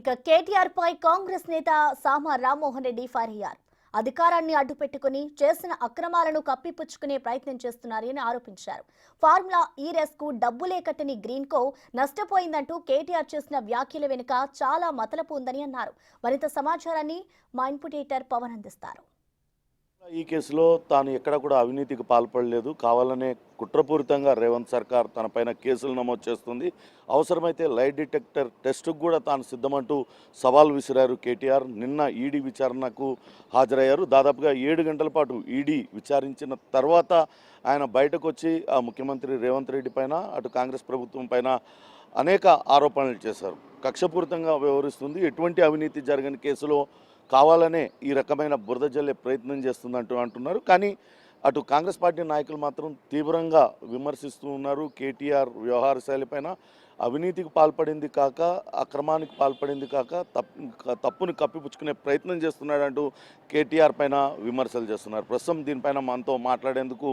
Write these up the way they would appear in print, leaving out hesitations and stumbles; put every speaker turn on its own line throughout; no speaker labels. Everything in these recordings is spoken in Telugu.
ఇక కేటీఆర్ పై కాంగ్రెస్ నేత సామ రామ్మోహన్ రెడ్డి ఫైర్ అయ్యారు. అధికారాన్ని అడ్డుపెట్టుకుని చేసిన అక్రమాలను కప్పిపుచ్చుకునే ప్రయత్నం చేస్తున్నారని ఆరోపించారు. ఫార్ములా ఈ రేస్ కు డబ్బులే కట్టని గ్రీన్ కో నష్టపోయిందంటూ కేటీఆర్ చేసిన వ్యాఖ్యల వెనుక చాలా మతలపు ఉందని అన్నారు. మరింత సమాచారాన్ని మా ఇన్పుట్ ఎడిటర్ పవన్ అందిస్తారు.
ఈ కేసులో తాను ఎక్కడ కూడా అవినీతికి పాల్పడలేదు, కావాలనే కుట్రపూరితంగా రేవంత్ సర్కార్ తనపైన కేసులు నమోదు చేస్తుంది. అవసరమైతే లై డిటెక్టర్ టెస్టుకు కూడా తాను సిద్ధమంటూ సవాల్ విసిరారు కేటీఆర్. నిన్న ఈడీ విచారణకు హాజరయ్యారు. దాదాపుగా 7 గంటల పాటు ఈడీ విచారించిన తర్వాత ఆయన బయటకు వచ్చి ముఖ్యమంత్రి రేవంత్ రెడ్డి పైన, అటు కాంగ్రెస్ ప్రభుత్వం పైన అనేక ఆరోపణలు చేశారు. కక్షపూరితంగా వ్యవహరిస్తుంది, ఎటువంటి అవినీతి జరగని కేసులో కావాలనే ఈ రకమైన బురద జల్లే ప్రయత్నం చేస్తుందంటూ అంటున్నారు. కానీ అటు కాంగ్రెస్ పార్టీ నాయకులు మాత్రం తీవ్రంగా విమర్శిస్తూ ఉన్నారు. కేటీఆర్ వ్యవహార శైలిపైన అవినీతికి పాల్పడింది కాక, అక్రమానికి పాల్పడింది కాక తప్పుని కప్పిపుచ్చుకునే ప్రయత్నం చేస్తున్నాడంటూ కేటీఆర్ పైన విమర్శలు చేస్తున్నారు. ప్రస్తుతం దీనిపైన మనతో మాట్లాడేందుకు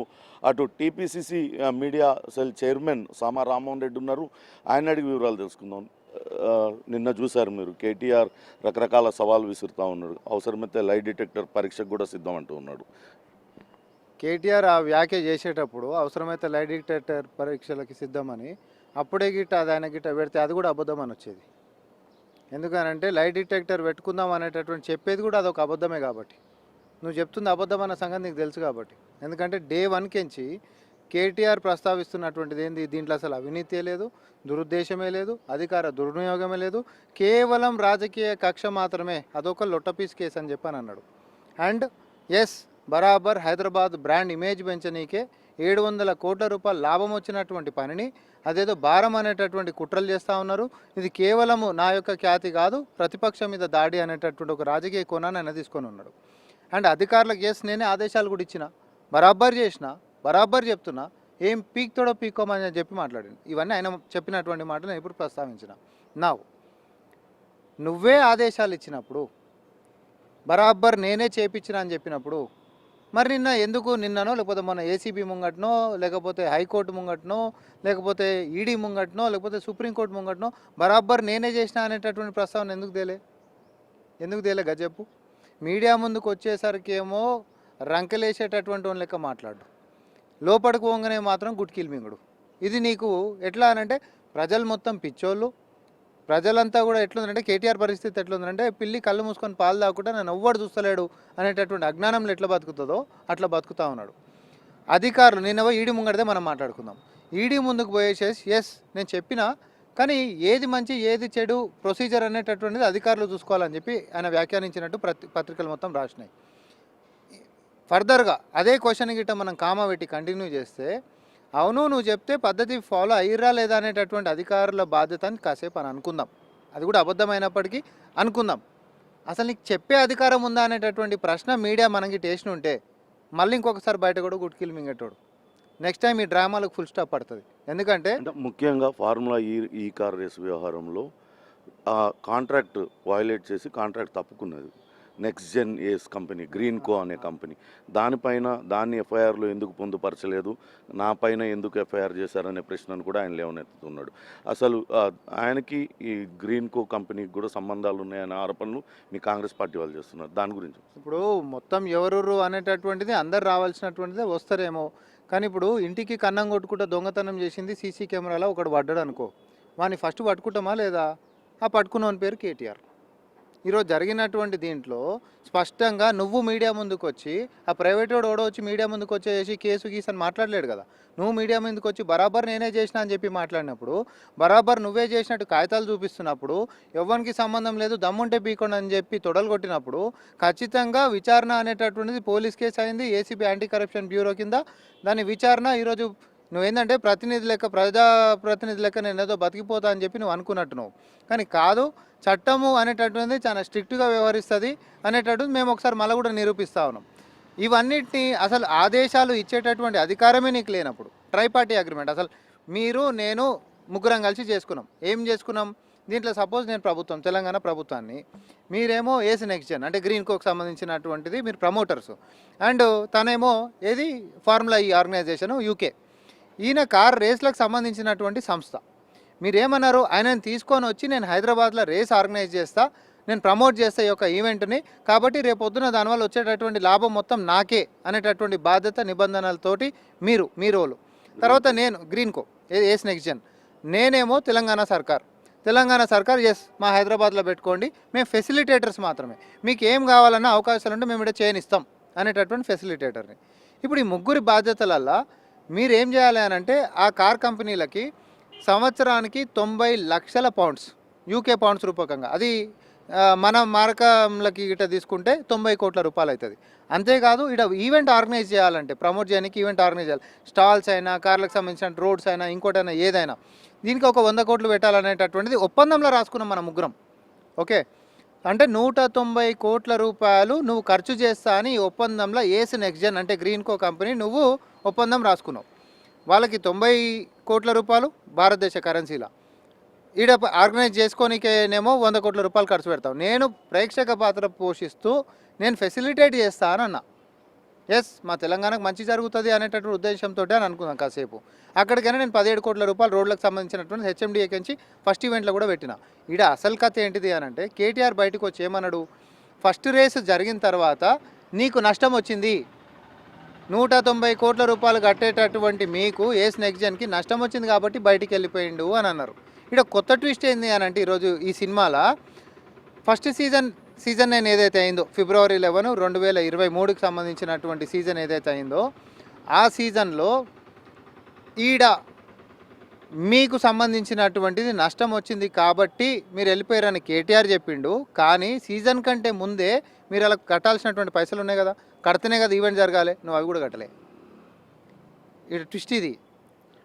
అటు టీపీసీసీ మీడియా సెల్ చైర్మన్ సామ రామ్మోహన్ రెడ్డి ఉన్నారు. ఆయన అడిగి వివరాలు తెలుసుకుందాం. నిన్న చూశారు మీరు, కేటీఆర్ రకరకాల సవాల్ విసురుతూ ఉన్నాడు. అవసరమైతే లై డిటెక్టర్ పరీక్షకు కూడా సిద్ధం అంటూ ఉన్నాడు.
కేటీఆర్ ఆ వ్యాఖ్య చేసేటప్పుడు అవసరమైతే లై డిటెక్టర్ పరీక్షలకి సిద్ధమని అప్పుడే గిట్ట అది ఆయన గిట్ట పెడితే అది కూడా అబద్ధం అని వచ్చేది. ఎందుకనంటే లై డిటెక్టర్ పెట్టుకుందాం అనేటటువంటి చెప్పేది కూడా అదొక అబద్ధమే. కాబట్టి నువ్వు చెప్తుంది అబద్ధం అన్న సంగతి నీకు తెలుసు. కాబట్టి ఎందుకంటే డే 1 కెంచి కేటీఆర్ ప్రస్తావిస్తున్నటువంటిది ఏంది, దీంట్లో అసలు అవినీతి లేదు, దురుద్దేశమే లేదు, అధికార దుర్వినియోగమే లేదు, కేవలం రాజకీయ కక్ష మాత్రమే, అదొక లొట్టపీస్ కేసు అని చెప్పని అన్నాడు. అండ్ ఎస్, బరాబర్ హైదరాబాద్ బ్రాండ్ ఇమేజ్ పెంచనీకే 700 కోట్ల రూపాయల లాభం వచ్చినటువంటి పనిని అదేదో భారం అనేటటువంటి కుట్రలు చేస్తూ ఉన్నారు. ఇది కేవలము నా యొక్క ఖ్యాతి కాదు, ప్రతిపక్షం మీద దాడి అనేటటువంటి ఒక రాజకీయ కోణాన్ని ఆయన తీసుకొని ఉన్నాడు. అండ్ అధికారులకు ఎస్, నేనే ఆదేశాలు కూడా ఇచ్చిన, బరాబర్ చేసిన, బరాబర్ చెప్తున్నా, ఏం పీక్తోడో పీక్కోమని చెప్పి మాట్లాడింది. ఇవన్నీ ఆయన చెప్పినటువంటి మాటలు నేను ఇప్పుడు ప్రస్తావించిన. నువ్వే ఆదేశాలు ఇచ్చినప్పుడు, బరాబర్ నేనే చేపించిన అని చెప్పినప్పుడు, మరి నిన్న ఎందుకు, నిన్ననో లేకపోతే మన ఏసీబీ ముంగట్నో, లేకపోతే హైకోర్టు ముంగట్నో, లేకపోతే ఈడీ ముంగట్నో, లేకపోతే సుప్రీంకోర్టు ముంగట్నో బరాబర్ నేనే చేసిన అనేటటువంటి ప్రస్తావన ఎందుకు తేలే గజెప్పు. మీడియా ముందుకు వచ్చేసరికి ఏమో రంకెలేసేటటువంటి వాళ్ళ లెక్క మాట్లాడు, లోపలికి పోగానే మాత్రం గుట్కీలు మింగుడు. ఇది నీకు ఎట్లా అనంటే, ప్రజలు మొత్తం పిచ్చోళ్ళు, ప్రజలంతా కూడా ఎట్లుందంటే, కేటీఆర్ పరిస్థితి ఎట్లుందంటే, పిల్లి కళ్ళు మూసుకొని పాలు తాకుండా నన్ను ఎవ్వడు చూస్తలేడు అనేటటువంటి అజ్ఞానంలో ఎట్లా బతుకుతుందో అట్లా బతుకుతూ ఉన్నాడు. అధికారులు నిన్నవో ఈడీ ముంగడితే మనం మాట్లాడుకుందాం. ఈడీ ముందుకు పోయేసేసి ఎస్ నేను చెప్పినా, కానీ ఏది మంచి ఏది చెడు ప్రొసీజర్ అనేటటువంటిది అధికారులు చూసుకోవాలని చెప్పి ఆయన వ్యాఖ్యానించినట్టు పత్రికలు మొత్తం రాసినాయి. ఫర్దర్గా అదే క్వశ్చన్ గిట్ట మనం కామా పెట్టి కంటిన్యూ చేస్తే, అవును నువ్వు చెప్తే పద్ధతి ఫాలో అయ్యిరా లేదా అనేటటువంటి అధికారుల బాధ్యత అని కాసేపు అని అనుకుందాం. అది కూడా అబద్ధమైనప్పటికీ అనుకుందాం. అసలు నీకు చెప్పే అధికారం ఉందా అనేటటువంటి ప్రశ్న మీడియా మనకి టేస్ట్ ఉంటే మళ్ళీ ఇంకొకసారి బయట కూడా గుట్కీలు మింగేటోడు. నెక్స్ట్ టైం ఈ డ్రామాలకు ఫుల్ స్టాప్ పడుతుంది. ఎందుకంటే
ముఖ్యంగా ఫార్ములా ఈ కార్ రేసు వ్యవహారంలో కాంట్రాక్ట్ వయలేట్ చేసి కాంట్రాక్ట్ తప్పుకున్నది నెక్స్ట్ జెన్ ఏస్ కంపెనీ, గ్రీన్ కో అనే కంపెనీ. దాన్ని ఎఫ్ఐఆర్లో ఎందుకు పొందుపరచలేదు, నా పైన ఎందుకు ఎఫ్ఐఆర్ చేశారనే ప్రశ్నను కూడా ఆయన లేవనెత్తుతున్నాడు. అసలు ఆయనకి ఈ గ్రీన్ కో కంపెనీకి కూడా సంబంధాలు ఉన్నాయనే ఆరోపణలు మీ కాంగ్రెస్ పార్టీ వాళ్ళు చేస్తున్నారు. దాని గురించి
ఇప్పుడు మొత్తం ఎవరు అనేటటువంటిది అందరు రావాల్సినటువంటిదే వస్తారేమో, కానీ ఇప్పుడు ఇంటికి కన్నం కొట్టుకుంటూ దొంగతనం చేసింది సీసీ కెమెరాలో ఒకడు పడ్డాడు అనుకో, వాడిని ఫస్ట్ పట్టుకుంటామా లేదా? ఆ పట్టుకున్నవాని పేరు కేటీఆర్. ఈరోజు జరిగినటువంటి దీంట్లో స్పష్టంగా నువ్వు మీడియా ముందుకు వచ్చి, ఆ ప్రైవేట్ వాడు ఓడో వచ్చి మీడియా ముందుకు వచ్చేసి కేసు గీసని మాట్లాడలేడు కదా. నువ్వు మీడియా ముందుకు వచ్చి బరాబర్ నేనే చేసిన అని చెప్పి మాట్లాడినప్పుడు, బరాబర్ నువ్వే చేసినట్టు కాగితాలు చూపిస్తున్నప్పుడు, ఎవరికి సంబంధం లేదు దమ్ముంటే పీకోండి అని చెప్పి తొడలు కొట్టినప్పుడు, ఖచ్చితంగా విచారణ అనేటటువంటిది పోలీస్ కేసు అయింది, ఏసీబీ యాంటీ కరప్షన్ బ్యూరో కింద దాని విచారణ. ఈరోజు నువ్వేంటంటే ప్రజాప్రతినిధి లెక్క నేను ఏదో బతికిపోతా అని చెప్పి నువ్వు అనుకున్నట్టు నువ్వు, కానీ కాదు, చట్టము అనేటటువంటిది చాలా స్ట్రిక్ట్గా వ్యవహరిస్తుంది అనేటటువంటిది మేము ఒకసారి మళ్ళీ కూడా నిరూపిస్తూ ఉన్నాం. ఇవన్నిటిని అసలు ఆదేశాలు ఇచ్చేటటువంటి అధికారమే నీకు లేనప్పుడు, ట్రైపార్టీ అగ్రిమెంట్ అసలు మీరు నేను ముగ్గురం కలిసి చేసుకున్నాం. ఏం చేసుకున్నాం దీంట్లో? సపోజ్ నేను ప్రభుత్వం, తెలంగాణ ప్రభుత్వాన్ని, మీరేమో ఏసీ నెక్స్ట్ జెన్ అంటే గ్రీన్ కోకి సంబంధించినటువంటిది మీరు ప్రమోటర్స్, అండ్ తనేమో ఏది ఫార్ములా ఈ ఆర్గనైజేషన్ యూకే, ఈయన కార్ రేస్లకు సంబంధించినటువంటి సంస్థ. మీరేమన్నారు, ఆయనను తీసుకొని వచ్చి నేను హైదరాబాద్లో రేస్ ఆర్గనైజ్ చేస్తా, నేను ప్రమోట్ చేస్తా ఈ యొక్క ఈవెంట్ని, కాబట్టి రేపొద్దున దానివల్ల వచ్చేటటువంటి లాభం మొత్తం నాకే అనేటటువంటి బాధ్యత నిబంధనలతోటి మీ రోలు. తర్వాత నేను గ్రీన్కో ఏస్ నెక్స్ట్ జన్, నేనేమో తెలంగాణ సర్కార్ ఎస్ మా హైదరాబాద్లో పెట్టుకోండి, మేము ఫెసిలిటేటర్స్ మాత్రమే, మీకు ఏం కావాలన్నా అవకాశాలు ఉంటే మేము ఇక్కడ చేయనిస్తాం అనేటటువంటి ఫెసిలిటేటర్ని. ఇప్పుడు ఈ ముగ్గురి బాధ్యతలల్లో మీరు ఏం చేయాలి అని అంటే ఆ కార్ కంపెనీలకి సంవత్సరానికి 90 లక్షల పౌండ్స్, యూకే పౌండ్స్ రూపకంగా, అది మన మార్కంలకి ఇట తీసుకుంటే 90 కోట్ల రూపాయలు అవుతుంది. అంతేకాదు ఇక్కడ ఈవెంట్ ఆర్గనైజ్ చేయాలంటే, ప్రమోట్ చేయడానికి ఈవెంట్ ఆర్గనైజ్ చేయాలి, స్టాల్స్ అయినా, కార్లకు సంబంధించిన రోడ్స్ అయినా, ఇంకోటైనా ఏదైనా, దీనికి ఒక 100 కోట్లు పెట్టాలనేటటువంటిది ఒప్పందంలో రాసుకున్నాం మన ముగ్గురం. ఓకే, అంటే 190 కోట్ల రూపాయలు నువ్వు ఖర్చు చేస్తా అని ఈ ఒప్పందంలో ఏస్ నెక్స్ట్ జన్ అంటే గ్రీన్కో కంపెనీ నువ్వు ఒప్పందం రాసుకున్నావు. వాళ్ళకి 90 కోట్ల రూపాయలు భారతదేశ కరెన్సీలో ఈడ ఆర్గనైజ్ చేసుకోనికేనేమో 100 కోట్ల రూపాయలు ఖర్చు పెడతావు. నేను ప్రేక్షక పాత్ర పోషిస్తూ నేను ఫెసిలిటేట్ చేస్తా అని అన్నా. ఎస్, మా తెలంగాణకు మంచి జరుగుతుంది అనేటటువంటి ఉద్దేశంతో అని అనుకున్నాను కాసేపు. అక్కడికైనా నేను 17 కోట్ల రూపాయలు రోడ్లకు సంబంధించినటువంటి హెచ్ఎండిఏకి ఫస్ట్ ఈవెంట్లో కూడా పెట్టిన. ఈడ అసలు కథ ఏంటిది అని అంటే కేటీఆర్ బయటకు వచ్చి ఏమన్నాడు, ఫస్ట్ రేసు జరిగిన తర్వాత నీకు నష్టం వచ్చింది, 190 కోట్ల రూపాయలు కట్టేటటువంటి మీకు ఏస్ నెక్స్ట్ జన్కి నష్టం వచ్చింది కాబట్టి బయటికి వెళ్ళిపోయిండు అని అన్నారు. ఇక్కడ కొత్త ట్విస్ట్ ఏంది అని అంటే ఈరోజు ఈ సినిమాలో ఫస్ట్ సీజన్ 9 ఏదైతే అయిందో February 11, 2023కి సంబంధించినటువంటి సీజన్ ఏదైతే అయిందో ఆ సీజన్లో ఈడ మీకు సంబంధించినటువంటిది నష్టం వచ్చింది కాబట్టి మీరు వెళ్ళిపోయారని కేటీఆర్ చెప్పిండు. కానీ సీజన్ కంటే ముందే మీరు అలా కట్టాల్సినటువంటి పైసలు ఉన్నాయి కదా, కడితేనే కదా ఈవెంట్ జరగాలి, నువ్వు అవి కూడా కట్టలే. ఇక్కడ ట్విస్ట్ ఇది.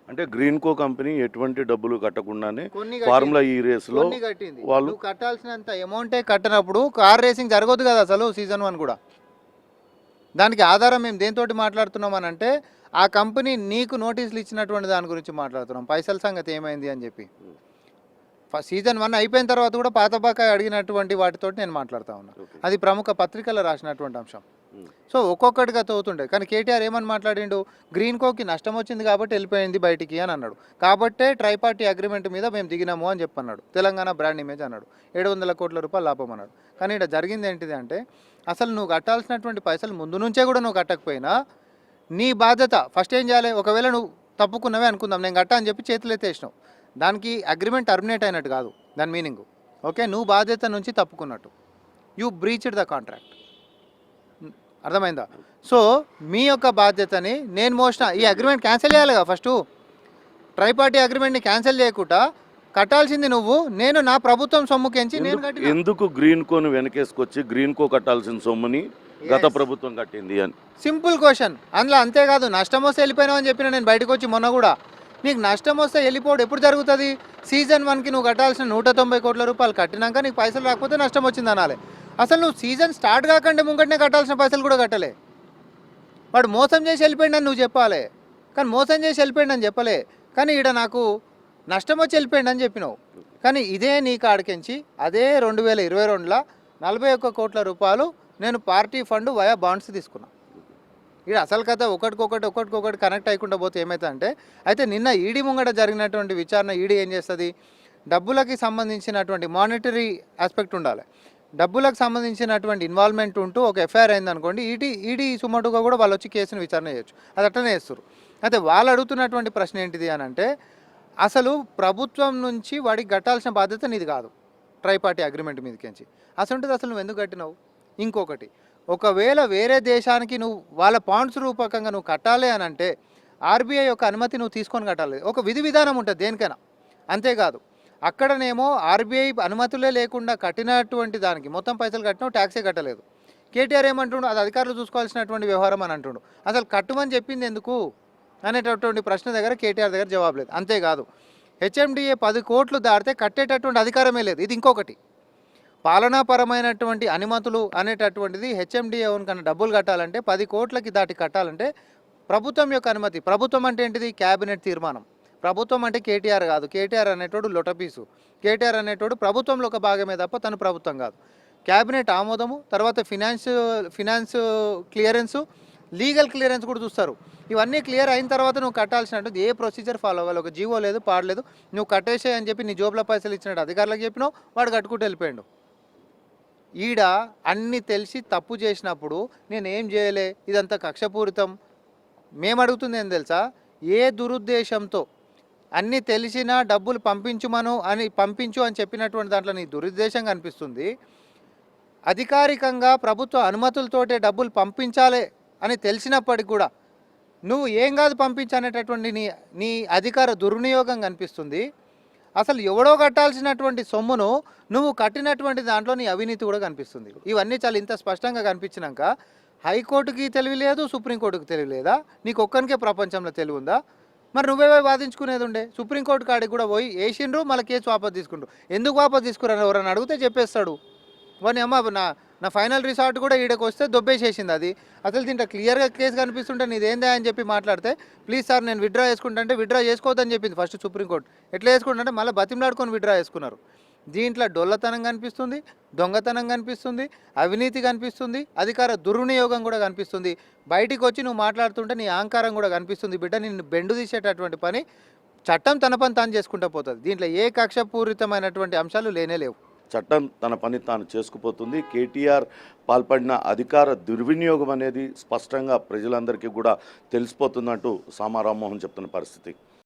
అంటే గ్రీన్కో కంపెనీ ఎటువంటి డబ్బులు కట్టకుండానే
కొన్ని
ఫార్ములా ఈ రేసులో
కట్టింది.
వాళ్ళు
నువ్వు కట్టాల్సినంత అమౌంటే కట్టినప్పుడు కార్ రేసింగ్ జరగదు కదా అసలు సీజన్ 1 కూడా. దానికి ఆధారం మేము దేనితోటి మాట్లాడుతున్నాం అని అంటే ఆ కంపెనీ నీకు నోటీసులు ఇచ్చినటువంటి దాని గురించి మాట్లాడుతున్నాం, పైసల సంగతి ఏమైంది అని చెప్పి. సీజన్ 1 అయిపోయిన తర్వాత కూడా పాత బకాయి అడిగినటువంటి వాటితోటి నేను మాట్లాడుతూ ఉన్నా. అది ప్రముఖ పత్రికల్లో రాసినటువంటి అంశం. సో ఒక్కొక్కటిగా తోతుండే. కానీ కేటీఆర్ ఏమని మాట్లాడిండు, గ్రీన్కోకి నష్టం వచ్చింది కాబట్టి వెళ్ళిపోయింది బయటికి అని అన్నాడు. కాబట్టే ట్రైపార్టీ అగ్రిమెంట్ మీద మేము దిగినాము అని చెప్పన్నాడు. తెలంగాణ బ్రాండ్ ఇమేజ్ అన్నాడు, 700 కోట్ల రూపాయలు లాభం అన్నాడు. కానీ ఇక్కడ జరిగింది ఏంటిది అంటే అసలు నువ్వు కట్టాల్సినటువంటి పైసలు ముందు నుంచే కూడా నువ్వు కట్టకపోయినా నీ బాధ్యత ఫస్ట్ ఏం చేయాలి, ఒకవేళ నువ్వు తప్పుకున్నవే అనుకుందాం, నేను కట్టా అని చెప్పి చేతులు ఎత్తేసినావు, దానికి అగ్రిమెంట్ టర్మినేట్ అయినట్టు కాదు దాని మీనింగ్. ఓకే, నువ్వు బాధ్యత నుంచి తప్పుకున్నట్టు, యూ బ్రీచ్డ్ ద కాంట్రాక్ట్. అర్థమైందా? సో మీ యొక్క బాధ్యతని నేను మోసిన ఈ అగ్రిమెంట్ క్యాన్సిల్ చేయాలి కదా. ఫస్ట్ ట్రైపార్టీ అగ్రిమెంట్ని క్యాన్సిల్ చేయకుండా కట్టాల్సింది నువ్వు, నేను నా ప్రభుత్వం సొమ్ముకెంచి నేను కట్టిన.
ఎందుకు గ్రీన్కోను వెనకేసుకొచ్చి గ్రీన్కో కట్టాల్సిన సొమ్ముని గత ప్రభుత్వం కట్టింది అని
సింపుల్ క్వశ్చన్. అందులో అంతేకాదు నష్టం వస్తే వెళ్ళిపోయినావు అని చెప్పిన నేను బయటకు వచ్చి మొన్న కూడా. నీకు నష్టం వస్తే వెళ్ళిపోవడం ఎప్పుడు జరుగుతుంది, సీజన్ 1కి నువ్వు కట్టాల్సిన 190 కోట్ల రూపాయలు కట్టినాక నీకు పైసలు రాకపోతే నష్టం వచ్చింది అనాలి. అసలు నువ్వు సీజన్ స్టార్ట్ కాకుండా ముంగటనే కట్టాల్సిన పైసలు కూడా కట్టలే. వాడు మోసం చేసి వెళ్ళిపోయిండు అని నువ్వు చెప్పాలి, కానీ మోసం చేసి వెళ్ళిపోయిండు అని చెప్పలే. కానీ ఈడ నాకు నష్టం వచ్చి వెళ్ళిపోయిండు అని చెప్పినావు. కానీ ఇదే నీ కాడికించి అదే 2022లో 41 కోట్ల రూపాయలు నేను పార్టీ ఫండ్ వయా బాండ్స్ తీసుకున్నా. ఇక్కడ అసలు కథ ఒకటికొకటి కనెక్ట్ అయ్యకుండా పోతే ఏమవుతుందంటే, అయితే నిన్న ఈడీ ముంగట జరిగినటువంటి విచారణ ఈడీ ఏం చేస్తుంది, డబ్బులకి సంబంధించినటువంటి మానిటరీ ఆస్పెక్ట్ ఉండాలి, డబ్బులకు సంబంధించినటువంటి ఇన్వాల్వ్మెంట్ ఉంటూ ఒక ఎఫ్ఐఆర్ అయిందనుకోండి, ఈడీ సుమటుగా కూడా వాళ్ళు వచ్చి కేసును విచారణ చేయొచ్చు. అది అట్లనే చేస్తారు. అయితే వాళ్ళు అడుగుతున్నటువంటి ప్రశ్న ఏంటిది అని అంటే, అసలు ప్రభుత్వం నుంచి వాడికి కట్టాల్సిన బాధ్యత నీది కాదు, ట్రైపార్టీ అగ్రిమెంట్ మీదకించి అసలు నువ్వు ఎందుకు కట్టినావు. ఇంకొకటి, ఒకవేళ వేరే దేశానికి నువ్వు వాళ్ళ పాయింట్స్ రూపకంగా నువ్వు కట్టాలి అని అంటే ఆర్బీఐ యొక్క అనుమతి నువ్వు తీసుకొని కట్టాలి. ఒక విధి విధానం ఉంటుంది దేనికైనా. అంతేకాదు అక్కడనేమో ఆర్బీఐ అనుమతులే లేకుండా కట్టినటువంటి దానికి మొత్తం పైసలు కట్టినావు, ట్యాక్సే కట్టలేదు. కేటీఆర్ ఏమంటుండు, అది అధికారులు చూసుకోవాల్సినటువంటి వ్యవహారం అని అంటుండు. అసలు కట్టమని చెప్పింది ఎందుకు అనేటటువంటి ప్రశ్న దగ్గర కేటీఆర్ దగ్గర జవాబు లేదు. అంతేకాదు హెచ్ఎండిఏ 10 కోట్లు దాటితే కట్టేటటువంటి అధికారమే లేదు. ఇది ఇంకొకటి, పాలనాపరమైనటువంటి అనుమతులు అనేటటువంటిది హెచ్ఎండిఏ కన్నా డబ్బులు కట్టాలంటే 10 కోట్లకి దాటి కట్టాలంటే ప్రభుత్వం యొక్క అనుమతి. ప్రభుత్వం అంటే ఏంటిది, క్యాబినెట్ తీర్మానం. ప్రభుత్వం అంటే కేటీఆర్ కాదు, కేటీఆర్ అనేటోడు లొటపీసు, కేటీఆర్ అనేటోడు ప్రభుత్వంలో ఒక భాగమే తప్ప తను ప్రభుత్వం కాదు. క్యాబినెట్ ఆమోదము, తర్వాత ఫినాన్స్ క్లియరెన్సు, లీగల్ క్లియరెన్స్ కూడా చూస్తారు. ఇవన్నీ క్లియర్ అయిన తర్వాత నువ్వు కట్టాల్సినట్టు ఏ ప్రొసీజర్ ఫాలో అవ్వాలి. ఒక జీవో లేదు, పాడలేదు, నువ్వు కట్టేసే అని చెప్పి నీ జోబులో పైసలు ఇచ్చినట్టు అధికారులకు చెప్పినావు, వాడు కట్టుకుంటూ వెళ్ళిపోయాడు. ఈడ అన్నీ తెలిసి తప్పు చేసినప్పుడు నేనేం చేయలే, ఇదంతా కక్షపూరితం. మేము అడుగుతుంది ఏం తెలుసా, ఏ దురుద్దేశంతో అన్నీ తెలిసినా డబ్బులు పంపించు అని చెప్పినటువంటి దాంట్లో నీ దురుద్దేశం కనిపిస్తుంది. అధికారికంగా ప్రభుత్వ అనుమతులతోటే డబ్బులు పంపించాలి అని తెలిసినప్పటికి కూడా నువ్వు ఏం కాదు పంపించనేటటువంటి నీ అధికార దుర్వినియోగం కనిపిస్తుంది. అసలు ఎవడో కట్టాల్సినటువంటి సొమ్మును నువ్వు కట్టినటువంటి దాంట్లో నీ అవినీతి కూడా కనిపిస్తుంది. ఇవన్నీ చాలా ఇంత స్పష్టంగా కనిపించినాక హైకోర్టుకి తెలివి లేదు, సుప్రీంకోర్టుకి తెలివి లేదా? నీకు ఒక్కనికే ప్రపంచంలో తెలివి ఉందా? మరి నువ్వే వాదించుకునేది ఉండే. సుప్రీంకోర్టు కాడికి కూడా పోయి వేసిండ్రు, మళ్ళీ కేసు వాపసు తీసుకుంటారు. ఎందుకు వాపసు తీసుకురని ఎవరైనా అడిగితే చెప్పేస్తాడు. వాడిని అమ్మ నా ఫైనల్ రిసార్ట్ కూడా ఈడకి వస్తే దొబ్బేసేసింది. అది అసలు దీంట్లో క్లియర్గా కేసు కనిపిస్తుంటే నీదేందా అని చెప్పి మాట్లాడితే, ప్లీజ్ సార్ నేను విత్డ్రా చేసుకుంటా అంటే విత్డ్రా చేసుకోవద్దని చెప్పింది ఫస్ట్ సుప్రీంకోర్టు. ఎట్లా చేసుకుంటే మళ్ళీ బతిమలాడుకొని విత్డ్రా చేసుకున్నారు. దీంట్లో డొల్లతనం కనిపిస్తుంది, దొంగతనం కనిపిస్తుంది, అవినీతి కనిపిస్తుంది, అధికార దుర్వినియోగం కూడా కనిపిస్తుంది. బయటికి వచ్చి నువ్వు మాట్లాడుతుంటే నీ అహంకారం కూడా కనిపిస్తుంది. బిడ్డ నిన్ను బెండు తీసేటటువంటి పని చట్టం తన పని తాను చేసుకుంటూ పోతుంది. దీంట్లో ఏ కక్షపూరితమైనటువంటి అంశాలు లేనేలేవు.
చట్టం తన పని తాను చేసుకుపోతుంది. కేటీఆర్ పాల్పడిన అధికార దుర్వినియోగం అనేది స్పష్టంగా ప్రజలందరికీ కూడా తెలిసిపోతుందంటూ సామా రామ్మోహన్ చెప్తున్న పరిస్థితి.